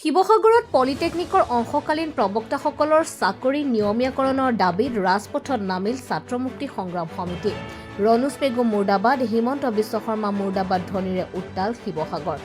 শিৱসাগৰত পলিটেকনিকৰ অংশকালীন প্ৰবক্তাসকলৰ চাকৰি নিয়মীয়াকৰণৰ দাবীত ৰাজপথত নামিল ছাত্ৰ মুক্তি সংগ্ৰাম সমিতি। ৰণোজ পেগু মুৰ্দাবাদ, হিমন্ত বিশ্ব শৰ্মা মুৰ্দাবাদ ধ্বনিৰে উত্তাল শিৱসাগৰ।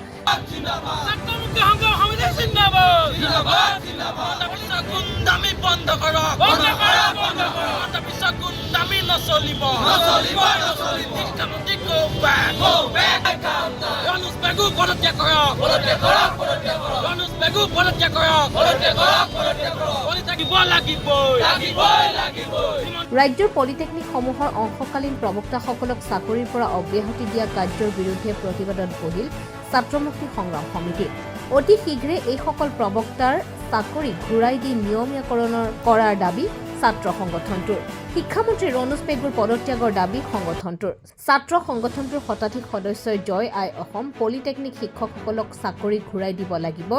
ৰাজ্যৰ পলিটেকনিকসমূহৰ অংশকালীন প্ৰবক্তাসকলক চাকৰিৰ পৰা অব্যাহতি দিয়া কাৰ্যৰ বিৰুদ্ধে প্ৰতিবাদত বহিল ছাত্ৰ মুক্তি সংগ্ৰাম সমিতি। অতি শীঘ্ৰে এইসকল প্ৰবক্তাৰ চাকৰি ঘূৰাই দি নিয়মীয়াকৰণ কৰাৰ দাবী ছাত্ৰ সংগঠনটোৰ। শিক্ষামন্ত্ৰী ৰণোজ পেগুৰ পদত্যাগৰ দাবী সংগঠনটোৰ। ছাত্ৰ সংগঠনটোৰ শতাধিক সদস্যই জয় আই অসম, পলিটেকনিক শিক্ষকসকলক চাকৰি ঘূৰাই দিব লাগিব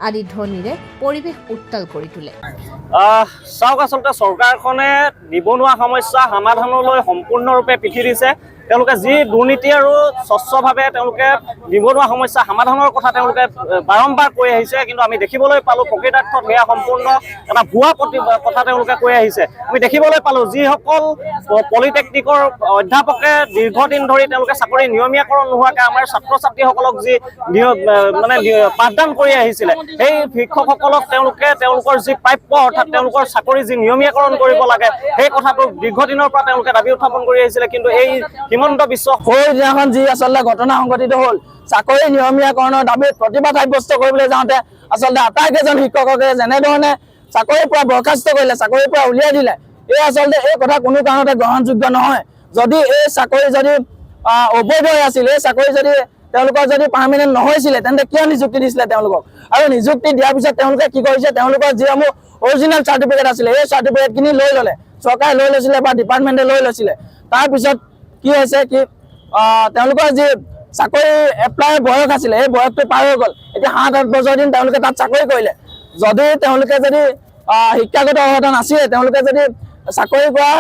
আদি ধ্বনিৰে পৰিৱেশ উত্তাল কৰি তোলে। চাওক, আচলতে চৰকাৰখনে নিবনুৱা সমস্যা সমাধানলৈ সম্পূৰ্ণৰূপে পিঠি দিছে। তেওঁলোকে যি দুৰ্নীতি আৰু স্বচ্ছভাৱে তেওঁলোকে নিবনুৱা সমস্যা সমাধানৰ কথা তেওঁলোকে বাৰম্বাৰ কৈ আহিছে, কিন্তু আমি দেখিবলৈ পালোঁ প্ৰকৃতাৰ্থত সেয়া সম্পূৰ্ণ এটা ভুৱা কথা তেওঁলোকে কৈ আহিছে। আমি দেখিবলৈ পালোঁ যিসকল পলিটেকনিকৰ অধ্যাপকে দীৰ্ঘদিন ধৰি তেওঁলোকে চাকৰি নিয়মীয়াকৰণ নোহোৱাকৈ আমাৰ ছাত্ৰ ছাত্ৰীসকলক যি পাঠদান কৰি আহিছিলে, সেই শিক্ষকসকলক তেওঁলোকৰ যি প্ৰাপ্য অৰ্থাৎ তেওঁলোকৰ চাকৰি যি নিয়মীয়াকৰণ কৰিব লাগে সেই কথাটো দীৰ্ঘদিনৰ পৰা তেওঁলোকে দাবী উত্থাপন কৰি আহিছিলে। কিন্তু এই হিমন্ত বিশ্ব দিনাখন যি আচলতে ঘটনা সংঘটিত হ'ল, চাকৰি নিয়মীয়াকৰণৰ দাবীত প্ৰতিবাদ সাব্যস্ত কৰিবলৈ যাওঁতে আচলতে আটাইকেইজন শিক্ষককে যেনেধৰণে চাকৰিৰ পৰা বৰ্খাস্ত কৰিলে, চাকৰিৰ পৰা উলিয়াই দিলে, এই কথা কোনো কাৰণতে গ্ৰহণযোগ্য নহয়। যদি এই চাকৰি যদি অবৈধ হৈ আছিল, এই চাকৰি যদি তেওঁলোকৰ যদি পাৰ্মানেণ্ট নহৈছিলে, তেন্তে কিয় নিযুক্তি দিছিলে তেওঁলোকক? আৰু নিযুক্তি দিয়াৰ পিছত তেওঁলোকে কি কৰিছে, তেওঁলোকৰ যিসমূহ অৰিজিনেল চাৰ্টিফিকেট আছিলে সেই চাৰ্টিফিকেটখিনি লৈ ল'লে, চৰকাৰে লৈ লৈছিলে বা ডিপাৰ্টমেণ্টে লৈ লৈছিলে। তাৰপিছত কি হৈছে কি তেওঁলোকৰ যি চাকৰি এপ্লাইৰ বয়স আছিলে সেই বয়সটো পাৰ হৈ গ'ল। এতিয়া 7-8 বছৰ দিন তেওঁলোকে তাত চাকৰি কৰিলে। যদি তেওঁলোকে যদি শিক্ষাগত অৰ্হতা নাছিলে, তেওঁলোকে যদি চাকৰি কৰা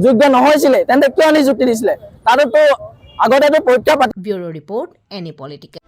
যোগ্য নহৈছিলে, তেন্তে কিয় নিযুক্তি দিছিলে? তাতোতো আগতেতো পৰীক্ষা পাতি। Bureau report, any political.